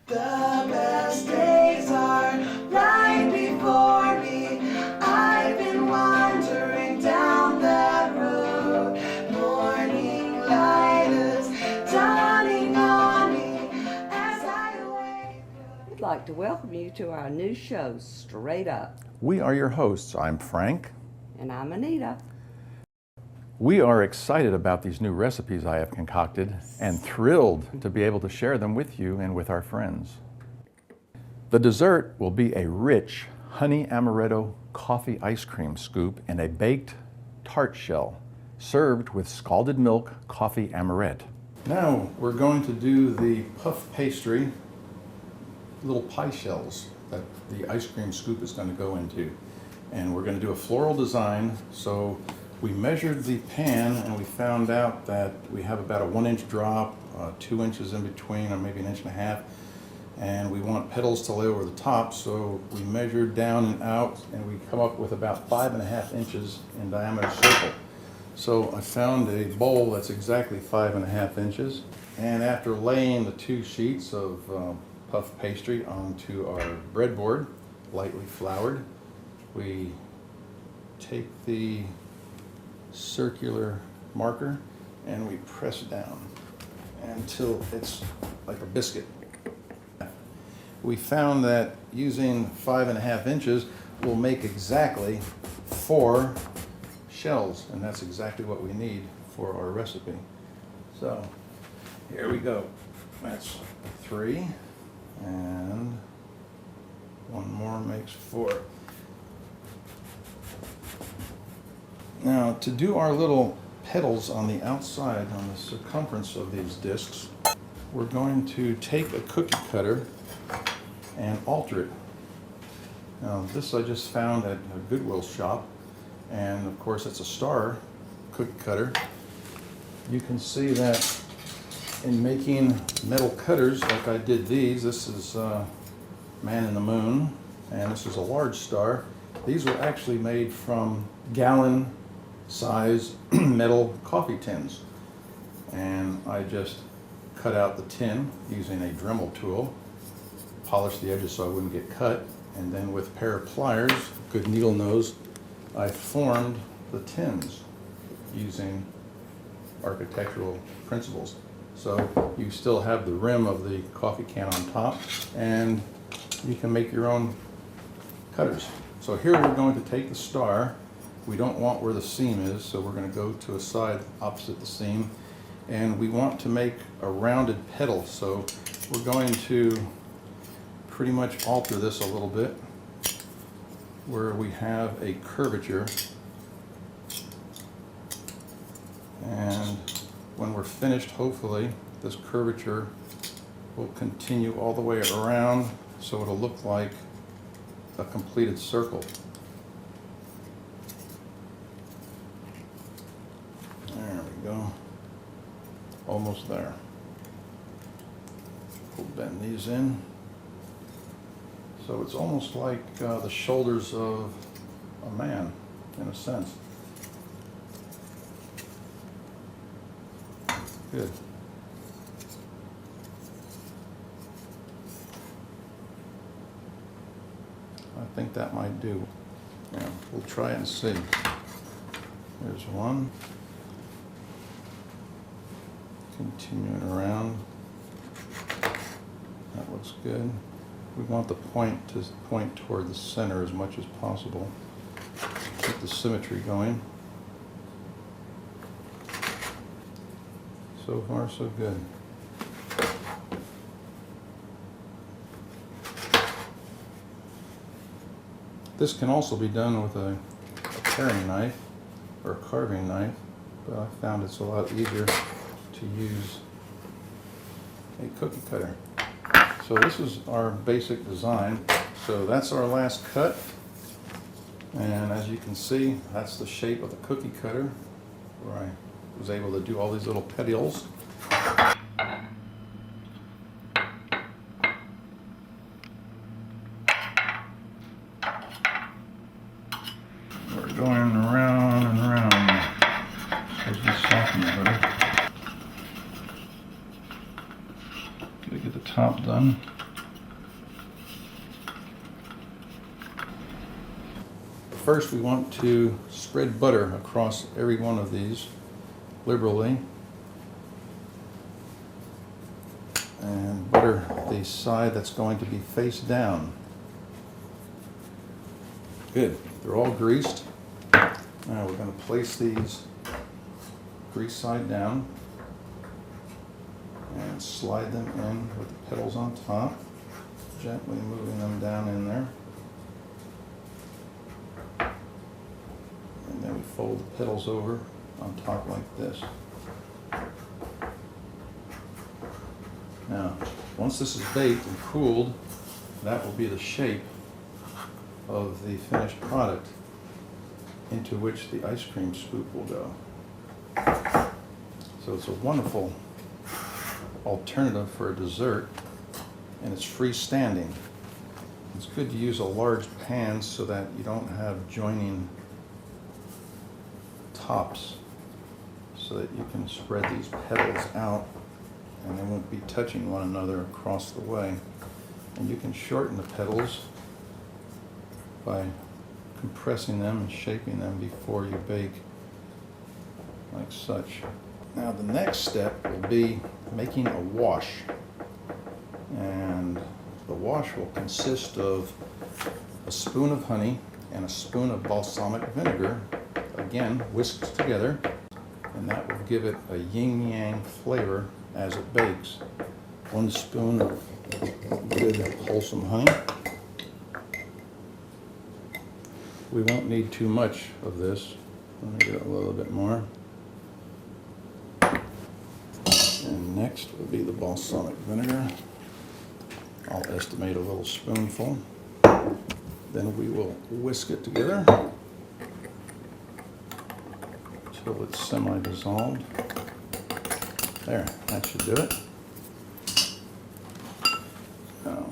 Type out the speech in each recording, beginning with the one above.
The best days are right before me. I've been wandering down that road. Morning light is dawning on me as I awake. We'd like to welcome you to our new show, Straight Up. We are your hosts. I'm Frank. And I'm Anita. We are excited about these new recipes I have concocted and thrilled to be able to share them with you and with our friends. The dessert will be a rich honey amaretto coffee ice cream scoop in a baked tart shell, served with scalded milk coffee amaretto. Now we're going to do the puff pastry little pie shells that the ice cream scoop is going to go into. And we're going to do a floral design. So we measured the pan and we found out that we have about a 1-inch drop, 2 inches in between, or maybe 1.5 inches. And we want petals to lay over the top, so we measured down and out and we come up with about 5.5 inches in diameter circle. So I found a bowl that's exactly 5.5 inches. And after laying the 2 sheets of puff pastry onto our breadboard, lightly floured, we take the circular marker and we press down until it's like a biscuit. We found that using 5.5 inches will make exactly 4 shells, and that's exactly what we need for our recipe. So here we go. That's 3, and 1 more makes 4. Now, to do our little petals on the outside, on the circumference of these discs, we're going to take a cookie cutter and alter it. Now, this I just found at a Goodwill shop, and of course it's a star cookie cutter. You can see that in making metal cutters like I did these. This is Man in the Moon, and this is a large star. These were actually made from gallon size metal coffee tins, and I just cut out the tin using a Dremel tool, polished the edges so I wouldn't get cut, and then with a pair of pliers, good needle nose, I formed the tins using architectural principles. So you still have the rim of the coffee can on top, and you can make your own cutters. So here we're going to take the star. We don't want where the seam is, so we're going to go to a side opposite the seam, and we want to make a rounded petal. So we're going to pretty much alter this a little bit where we have a curvature, and when we're finished, hopefully this curvature will continue all the way around so it'll look like a completed circle. There we go. Almost there. We'll bend these in. So it's almost like the shoulders of a man, in a sense. Good. I think that might do. Yeah, we'll try it and see. There's one. Continuing around. That looks good. We want the point to point toward the center as much as possible. Keep the symmetry going. So far, so good. This can also be done with a paring knife or a carving knife, but I found it's a lot easier to use a cookie cutter. So this is our basic design. So that's our last cut, and as you can see, that's the shape of the cookie cutter, where I was able to do all these little petioles. We're going around and around as we soften the butter. Gotta get the top done. First, we want to spread butter across every one of these liberally. And butter the side that's going to be face down. Good. They're all greased. Now we're going to place these grease side down and slide them in with the petals on top, gently moving them down in there. And then we fold the petals over on top like this. Now, once this is baked and cooled, that will be the shape of the finished product into which the ice cream scoop will go. So it's a wonderful alternative for a dessert, and it's freestanding. It's good to use a large pan so that you don't have joining tops, so that you can spread these petals out and they won't be touching one another across the way. And you can shorten the petals by compressing them and shaping them before you bake, like such. Now the next step will be making a wash, and the wash will consist of a spoon of honey and a spoon of balsamic vinegar, again whisked together, and that will give it a yin-yang flavor as it bakes. 1 spoon of good wholesome honey. We won't need too much of this. Let me get a little bit more. And next will be the balsamic vinegar. I'll estimate a little spoonful. Then we will whisk it together until it's semi-dissolved. There, that should do it. Now,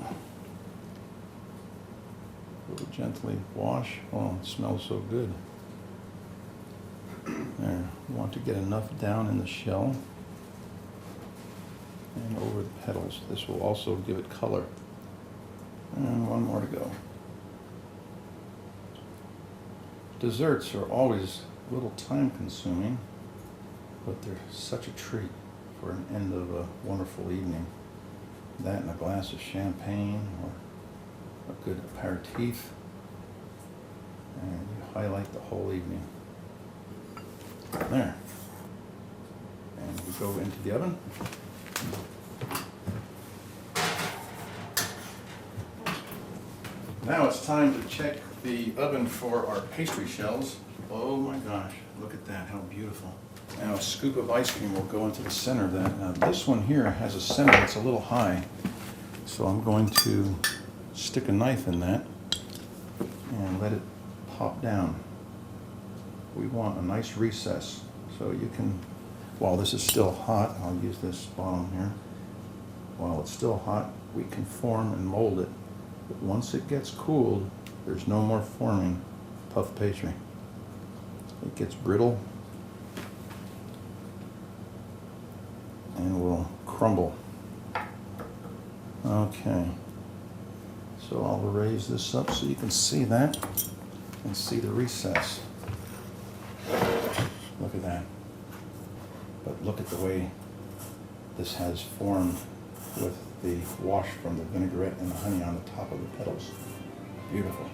we'll gently wash. Oh, it smells so good. There, you want to get enough down in the shell and over the petals. This will also give it color. And 1 more to go. Desserts are always a little time consuming, but they're such a treat for an end of a wonderful evening. That and a glass of champagne or a good aperitif, and you highlight the whole evening. There. And we go into the oven. Now it's time to check the oven for our pastry shells. Oh my gosh, look at that, how beautiful. Now a scoop of ice cream will go into the center of that. Now this one here has a center that's a little high, so I'm going to stick a knife in that and let it pop down. We want a nice recess, so you can, while this is still hot, I'll use this bottom here. While it's still hot, we can form and mold it. But once it gets cooled, there's no more forming puff pastry. It gets brittle and will crumble. Okay, so I'll raise this up so you can see that and see the recess. Look at that. But look at the way this has formed with the wash from the vinaigrette and the honey on the top of the petals. Beautiful.